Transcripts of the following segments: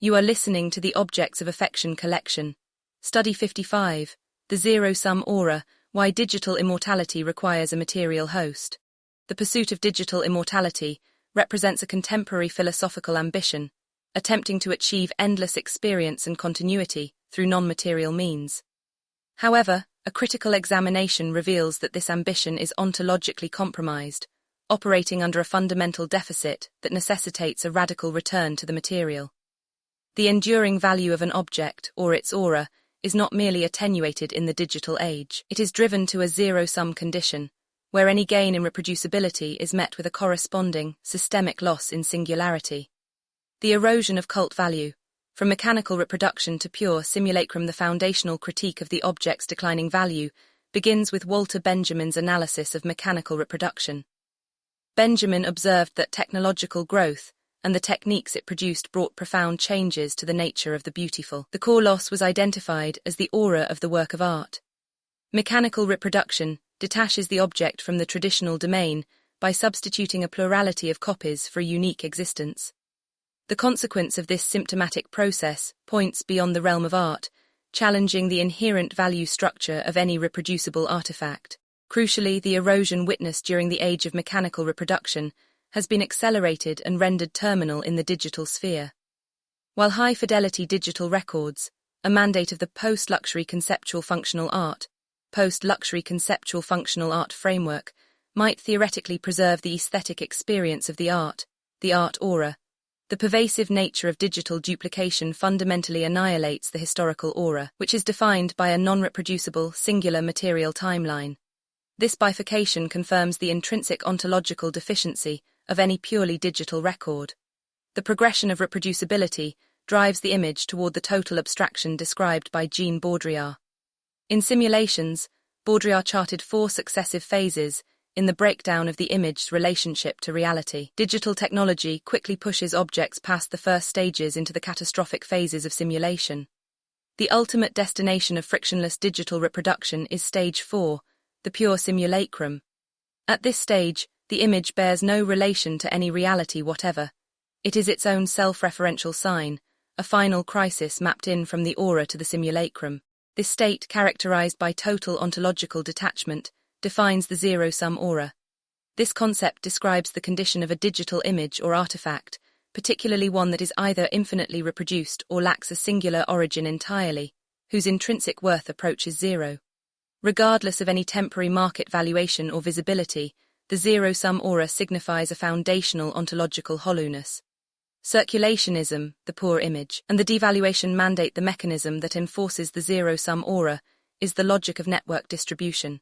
You are listening to the Objects of Affection collection. Study 55, The Zero-Sum Aura, Why Digital Immortality Requires a Material Host. The pursuit of digital immortality represents a contemporary philosophical ambition, attempting to achieve endless experience and continuity through non-material means. However, a critical examination reveals that this ambition is ontologically compromised, operating under a fundamental deficit that necessitates a radical return to the material. The enduring value of an object, or its aura, is not merely attenuated in the digital age. It is driven to a zero-sum condition, where any gain in reproducibility is met with a corresponding, systemic loss in singularity. The erosion of cult value. From mechanical reproduction to pure simulacrum, the foundational critique of the object's declining value begins with Walter Benjamin's analysis of mechanical reproduction. Benjamin observed that technological growth and the techniques it produced brought profound changes to the nature of the beautiful. The core loss was identified as the aura of the work of art. Mechanical reproduction detaches the object from the traditional domain by substituting a plurality of copies for a unique existence. The consequence of this symptomatic process points beyond the realm of art, challenging the inherent value structure of any reproducible artifact. Crucially, the erosion witnessed during the age of mechanical reproduction has been accelerated and rendered terminal in the digital sphere. While high-fidelity digital records, a mandate of the post-luxury conceptual functional art framework, might theoretically preserve the aesthetic experience of the art aura, the pervasive nature of digital duplication fundamentally annihilates the historical aura, which is defined by a non-reproducible, singular material timeline. This bifurcation confirms the intrinsic ontological deficiency of any purely digital record. The progression of reproducibility drives the image toward the total abstraction described by Jean Baudrillard. In Simulations, Baudrillard charted 4 successive phases in the breakdown of the image's relationship to reality. Digital technology quickly pushes objects past the first stages into the catastrophic phases of simulation. The ultimate destination of frictionless digital reproduction is stage 4, the pure simulacrum. At this stage, the image bears no relation to any reality whatever. It is its own self-referential sign, a final crisis mapped in from the aura to the simulacrum. This state, characterized by total ontological detachment, defines the zero-sum aura. This concept describes the condition of a digital image or artifact, particularly one that is either infinitely reproduced or lacks a singular origin entirely, whose intrinsic worth approaches zero. Regardless of any temporary market valuation or visibility, the zero-sum aura signifies a foundational ontological hollowness. Circulationism, the poor image, and the devaluation mandate. The mechanism that enforces the zero-sum aura is the logic of network distribution.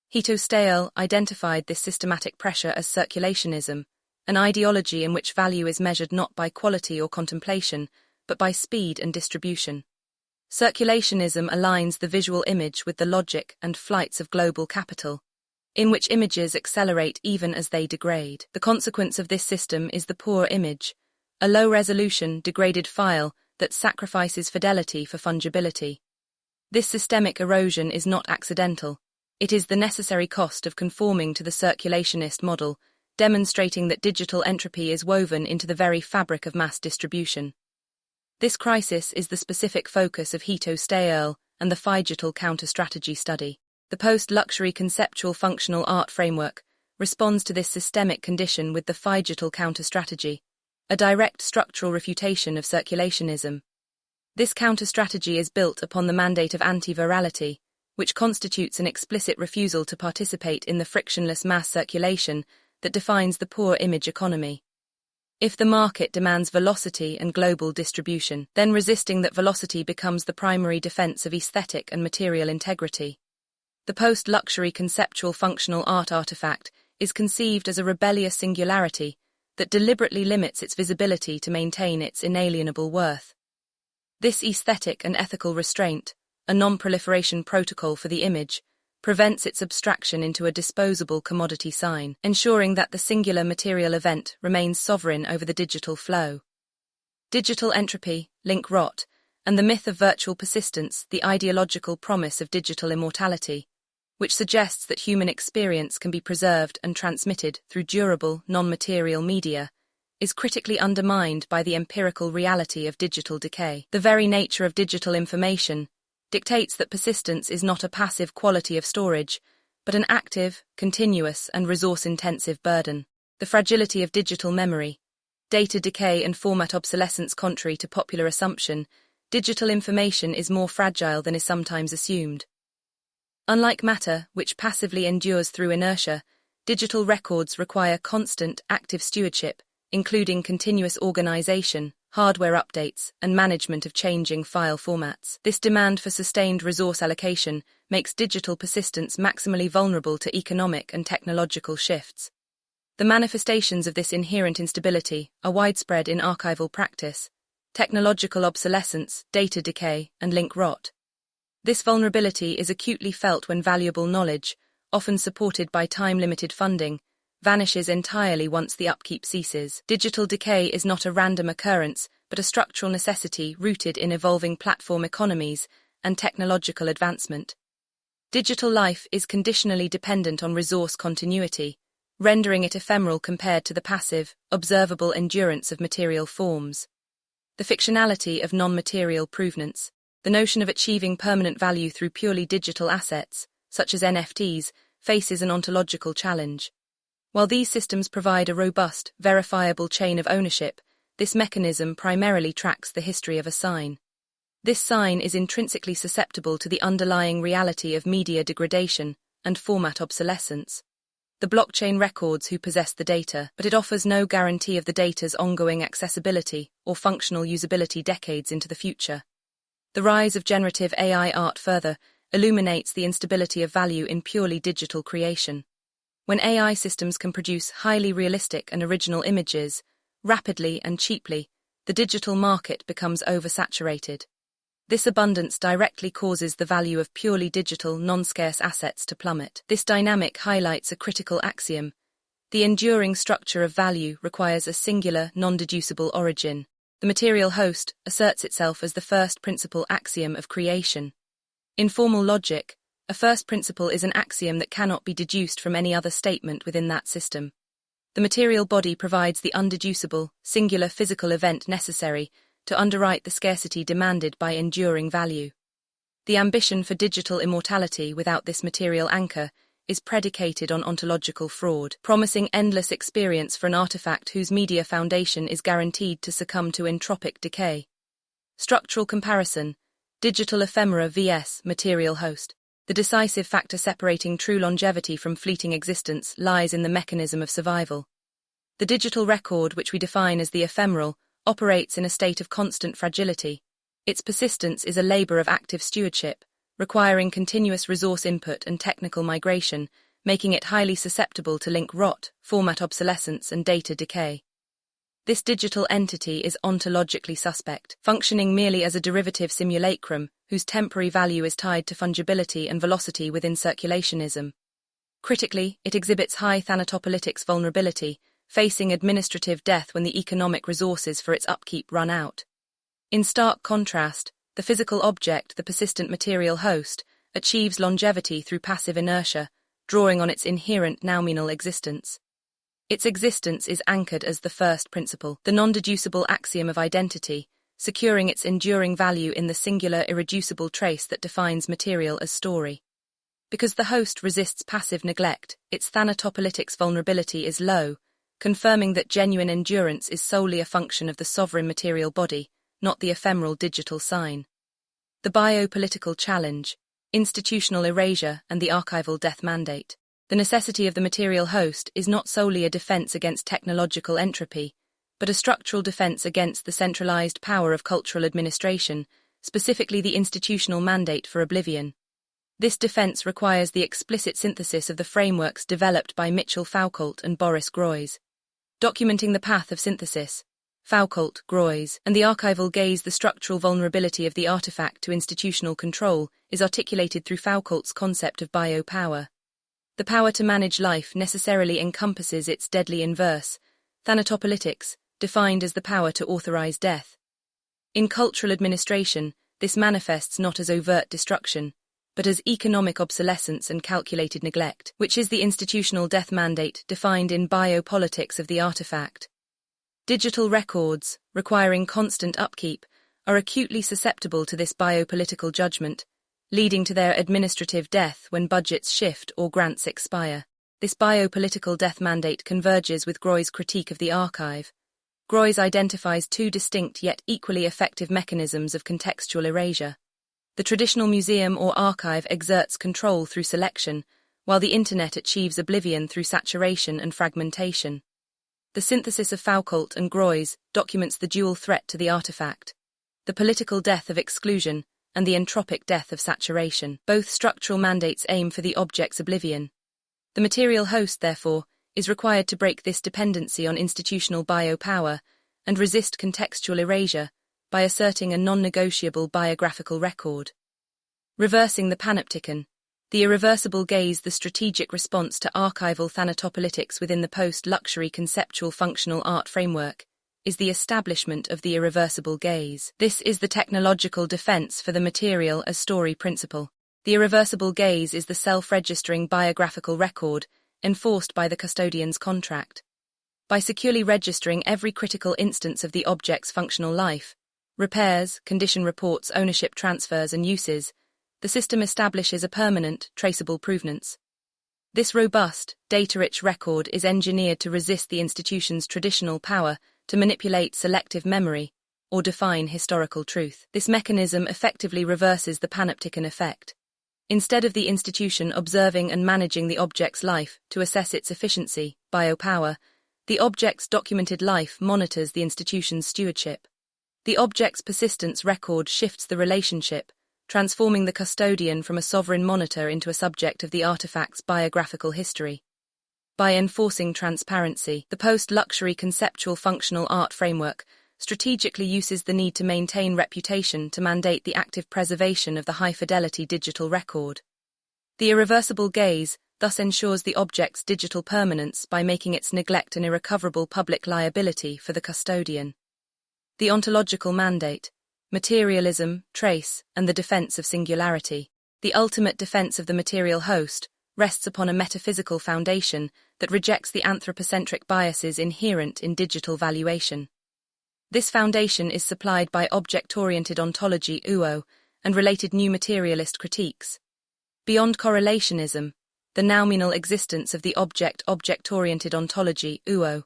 Hito Steyerl identified this systematic pressure as circulationism, an ideology in which value is measured not by quality or contemplation, but by speed and distribution. Circulationism aligns the visual image with the logic and flights of global capital, in which images accelerate even as they degrade. The consequence of this system is the poor image, a low-resolution, degraded file that sacrifices fidelity for fungibility. This systemic erosion is not accidental. It is the necessary cost of conforming to the circulationist model, demonstrating that digital entropy is woven into the very fabric of mass distribution. This crisis is the specific focus of Hito Steyerl and the Phygital counter-strategy study. The post-luxury conceptual functional art framework responds to this systemic condition with the Phygital counter-strategy, a direct structural refutation of circulationism. This counter-strategy is built upon the mandate of anti-virality, which constitutes an explicit refusal to participate in the frictionless mass circulation that defines the poor image economy. If the market demands velocity and global distribution, then resisting that velocity becomes the primary defense of aesthetic and material integrity. The post-luxury conceptual functional art artifact is conceived as a rebellious singularity that deliberately limits its visibility to maintain its inalienable worth. This aesthetic and ethical restraint, a non-proliferation protocol for the image, prevents its abstraction into a disposable commodity sign, ensuring that the singular material event remains sovereign over the digital flow. Digital entropy, link rot, and the myth of virtual persistence, the ideological promise of digital immortality, which suggests that human experience can be preserved and transmitted through durable, non-material media, is critically undermined by the empirical reality of digital decay. The very nature of digital information dictates that persistence is not a passive quality of storage, but an active, continuous, and resource-intensive burden. The fragility of digital memory, data decay and format obsolescence. Contrary to popular assumption, digital information is more fragile than is sometimes assumed. Unlike matter, which passively endures through inertia, digital records require constant, active stewardship, including continuous organization, hardware updates, and management of changing file formats. This demand for sustained resource allocation makes digital persistence maximally vulnerable to economic and technological shifts. The manifestations of this inherent instability are widespread in archival practice: technological obsolescence, data decay, and link rot. This vulnerability is acutely felt when valuable knowledge, often supported by time-limited funding, vanishes entirely once the upkeep ceases. Digital decay is not a random occurrence, but a structural necessity rooted in evolving platform economies and technological advancement. Digital life is conditionally dependent on resource continuity, rendering it ephemeral compared to the passive, observable endurance of material forms. The fictionality of non-material provenance, the notion of achieving permanent value through purely digital assets, such as NFTs, faces an ontological challenge. While these systems provide a robust, verifiable chain of ownership, this mechanism primarily tracks the history of a sign. This sign is intrinsically susceptible to the underlying reality of media degradation and format obsolescence. The blockchain records who possess the data, but it offers no guarantee of the data's ongoing accessibility or functional usability decades into the future. The rise of generative AI art further illuminates the instability of value in purely digital creation. When AI systems can produce highly realistic and original images, rapidly and cheaply, the digital market becomes oversaturated. This abundance directly causes the value of purely digital, non-scarce assets to plummet. This dynamic highlights a critical axiom: the enduring structure of value requires a singular, non-deducible origin. The material host asserts itself as the first principle axiom of creation. In formal logic, a first principle is an axiom that cannot be deduced from any other statement within that system. The material body provides the undeducible, singular physical event necessary to underwrite the scarcity demanded by enduring value. The ambition for digital immortality without this material anchor is predicated on ontological fraud, promising endless experience for an artifact whose media foundation is guaranteed to succumb to entropic decay. Structural comparison: digital ephemera vs. material host. The decisive factor separating true longevity from fleeting existence lies in the mechanism of survival. The digital record, which we define as the ephemeral, operates in a state of constant fragility. Its persistence is a labor of active stewardship, requiring continuous resource input and technical migration, making it highly susceptible to link rot, format obsolescence, and data decay. This digital entity is ontologically suspect, functioning merely as a derivative simulacrum, whose temporary value is tied to fungibility and velocity within circulationism. Critically, it exhibits high thanatopolitics vulnerability, facing administrative death when the economic resources for its upkeep run out. In stark contrast, the physical object, the persistent material host, achieves longevity through passive inertia, drawing on its inherent noumenal existence. Its existence is anchored as the first principle, the non-deducible axiom of identity, securing its enduring value in the singular irreducible trace that defines material as story. Because the host resists passive neglect, its thanatopolitics vulnerability is low, confirming that genuine endurance is solely a function of the sovereign material body, not the ephemeral digital sign. The biopolitical challenge, institutional erasure, and the archival death mandate. The necessity of the material host is not solely a defense against technological entropy, but a structural defense against the centralized power of cultural administration, specifically the institutional mandate for oblivion. This defense requires the explicit synthesis of the frameworks developed by Mitchell Foucault and Boris Groys. Documenting the path of synthesis, Foucault, Groys, and the archival gaze, the structural vulnerability of the artifact to institutional control is articulated through Foucault's concept of biopower. The power to manage life necessarily encompasses its deadly inverse, thanatopolitics, defined as the power to authorize death. In cultural administration, this manifests not as overt destruction, but as economic obsolescence and calculated neglect, which is the institutional death mandate defined in biopolitics of the artifact. Digital records, requiring constant upkeep, are acutely susceptible to this biopolitical judgment, leading to their administrative death when budgets shift or grants expire. This biopolitical death mandate converges with Groy's critique of the archive. Groy identifies two distinct yet equally effective mechanisms of contextual erasure. The traditional museum or archive exerts control through selection, while the Internet achieves oblivion through saturation and fragmentation. The synthesis of Foucault and Groy documents the dual threat to the artifact: the political death of exclusion and the entropic death of saturation. Both structural mandates aim for the object's oblivion. The material host, therefore, is required to break this dependency on institutional biopower and resist contextual erasure by asserting a non-negotiable biographical record. Reversing the panopticon, the irreversible gaze, the strategic response to archival thanatopolitics within the post-luxury conceptual functional art framework, is the establishment of the irreversible gaze. This is the technological defense for the material as story principle. The irreversible gaze is the self-registering biographical record enforced by the custodian's contract. By securely registering every critical instance of the object's functional life, repairs, condition reports, ownership transfers, and uses, the system establishes a permanent, traceable provenance. This robust, data-rich record is engineered to resist the institution's traditional power to manipulate selective memory or define historical truth. This mechanism effectively reverses the panopticon effect. Instead of the institution observing and managing the object's life to assess its efficiency, biopower, the object's documented life monitors the institution's stewardship. The object's persistence record shifts the relationship, transforming the custodian from a sovereign monitor into a subject of the artifact's biographical history. By enforcing transparency, the post-luxury conceptual functional art framework strategically uses the need to maintain reputation to mandate the active preservation of the high-fidelity digital record. The irreversible gaze thus ensures the object's digital permanence by making its neglect an irrecoverable public liability for the custodian. The ontological mandate: materialism, trace, and the defense of singularity. The ultimate defense of the material host rests upon a metaphysical foundation that rejects the anthropocentric biases inherent in digital valuation. This foundation is supplied by object-oriented ontology (UO) and related new materialist critiques. Beyond correlationism, the noumenal existence of the object-oriented ontology (UO),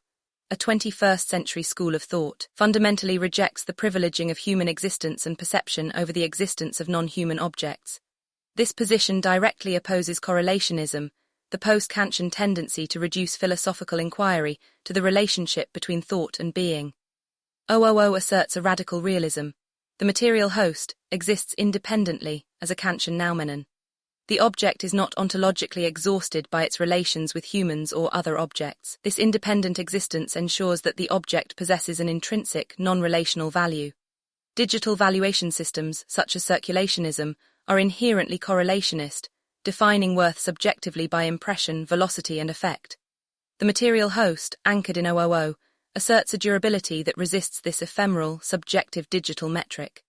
a 21st-century school of thought, fundamentally rejects the privileging of human existence and perception over the existence of non-human objects. This position directly opposes correlationism, the post-Kantian tendency to reduce philosophical inquiry to the relationship between thought and being. OOO asserts a radical realism. The material host exists independently as a Kantian noumenon. The object is not ontologically exhausted by its relations with humans or other objects. This independent existence ensures that the object possesses an intrinsic, non-relational value. Digital valuation systems, such as circulationism, are inherently correlationist, defining worth subjectively by impression, velocity, and effect. The material host, anchored in OOO, asserts a durability that resists this ephemeral, subjective digital metric.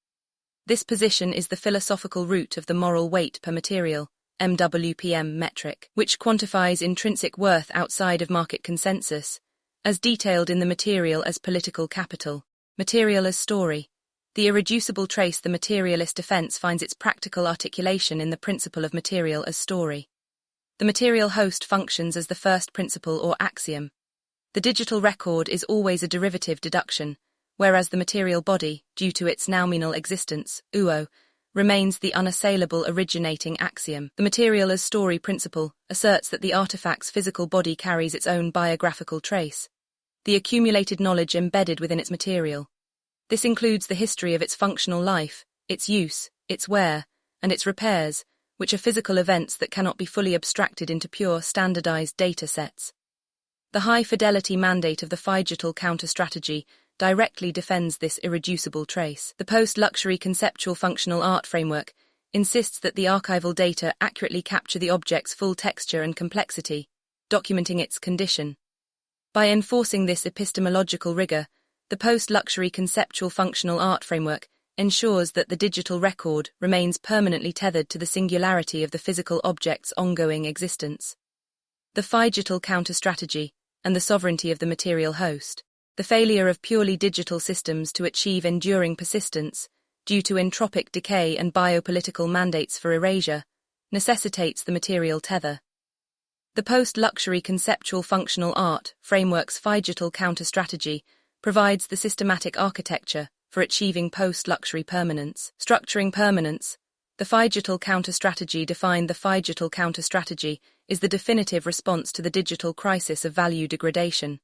This position is the philosophical root of the moral weight per material, MWPM metric, which quantifies intrinsic worth outside of market consensus, as detailed in the material as political capital. Material as story. The irreducible trace, the materialist defense, finds its practical articulation in the principle of material as story. The material host functions as the first principle or axiom. The digital record is always a derivative deduction, whereas the material body, due to its noumenal existence, UO, remains the unassailable originating axiom. The material as story principle asserts that the artifact's physical body carries its own biographical trace, the accumulated knowledge embedded within its material. This includes the history of its functional life, its use, its wear, and its repairs, which are physical events that cannot be fully abstracted into pure, standardized data sets. The high-fidelity mandate of the digital counter-strategy directly defends this irreducible trace. The post-luxury conceptual functional art framework insists that the archival data accurately capture the object's full texture and complexity, documenting its condition. By enforcing this epistemological rigor, the post-luxury conceptual functional art framework ensures that the digital record remains permanently tethered to the singularity of the physical object's ongoing existence. The digital counter-strategy and the sovereignty of the material host. The failure of purely digital systems to achieve enduring persistence, due to entropic decay and biopolitical mandates for erasure, necessitates the material tether. The post-luxury conceptual functional art framework's phygital counter-strategy provides the systematic architecture for achieving post-luxury permanence. Structuring permanence, the phygital counter-strategy defined. The phygital counter-strategy is the definitive response to the digital crisis of value degradation.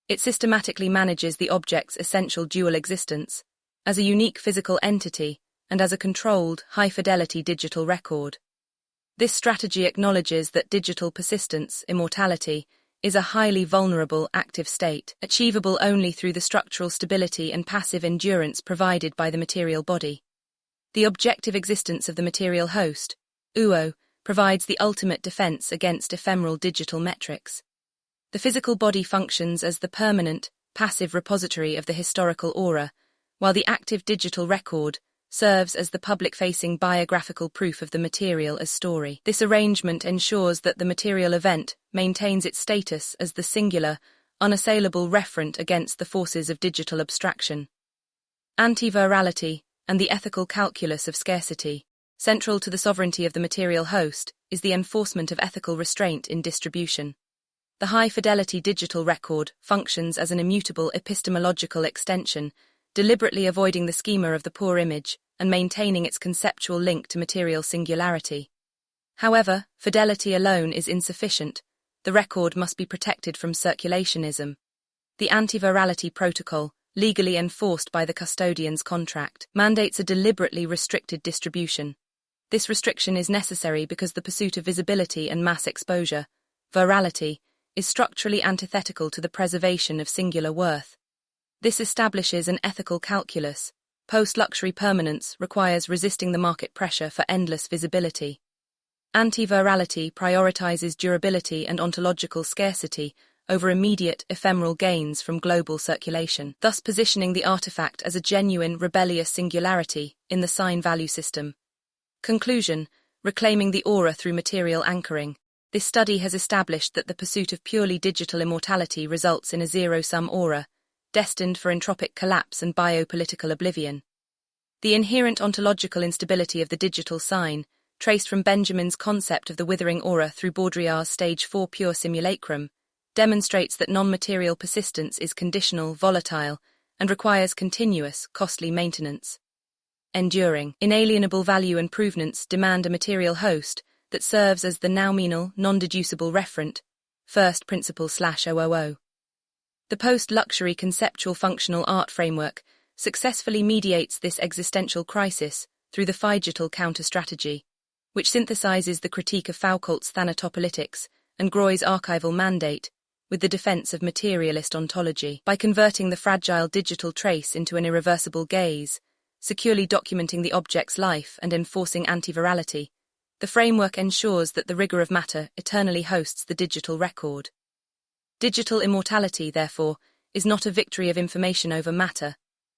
It systematically manages the object's essential dual existence, as a unique physical entity and as a controlled, high-fidelity digital record. This strategy acknowledges that digital persistence, immortality, is a highly vulnerable active state, achievable only through the structural stability and passive endurance provided by the material body. The objective existence of the material host, UO, provides the ultimate defense against ephemeral digital metrics. The physical body functions as the permanent, passive repository of the historical aura, while the active digital record serves as the public-facing biographical proof of the material as story. This arrangement ensures that the material event maintains its status as the singular, unassailable referent against the forces of digital abstraction. Anti-virality and the ethical calculus of scarcity. Central to the sovereignty of the material host is the enforcement of ethical restraint in distribution. The high-fidelity digital record functions as an immutable epistemological extension, deliberately avoiding the schema of the poor image and maintaining its conceptual link to material singularity. However, fidelity alone is insufficient. The record must be protected from circulationism. The anti-virality protocol, legally enforced by the custodian's contract, mandates a deliberately restricted distribution. This restriction is necessary because the pursuit of visibility and mass exposure, virality, is structurally antithetical to the preservation of singular worth. This establishes an ethical calculus. Post-luxury permanence requires resisting the market pressure for endless visibility. Anti-virality prioritizes durability and ontological scarcity over immediate, ephemeral gains from global circulation, thus positioning the artifact as a genuine, rebellious singularity in the sign-value system. Conclusion: reclaiming the aura through material anchoring. This study has established that the pursuit of purely digital immortality results in a zero-sum aura, destined for entropic collapse and biopolitical oblivion. The inherent ontological instability of the digital sign, traced from Benjamin's concept of the withering aura through Baudrillard's Stage 4 pure simulacrum, demonstrates that non-material persistence is conditional, volatile, and requires continuous, costly maintenance. Enduring, inalienable value and provenance demand a material host that serves as the noumenal, non-deducible referent, first principle/000. The post-luxury conceptual functional art framework successfully mediates this existential crisis through the phygital counter-strategy, which synthesizes the critique of Foucault's thanatopolitics and Groy's archival mandate with the defense of materialist ontology. By converting the fragile digital trace into an irreversible gaze, securely documenting the object's life and enforcing anti-virality, the framework ensures that the rigor of matter eternally hosts the digital record. Digital immortality, therefore, is not a victory of information over matter,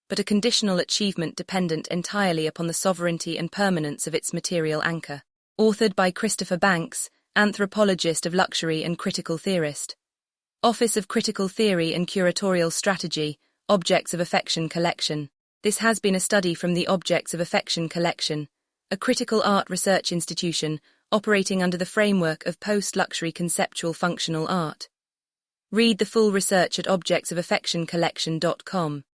but a conditional achievement dependent entirely upon the sovereignty and permanence of its material anchor. Authored by Christopher Banks, anthropologist of luxury and critical theorist. Office of Critical Theory and Curatorial Strategy, Objects of Affection Collection. This has been a study from the Objects of Affection Collection, a critical art research institution operating under the framework of post-luxury conceptual functional art. Read the full research at objectsofaffectioncollection.com.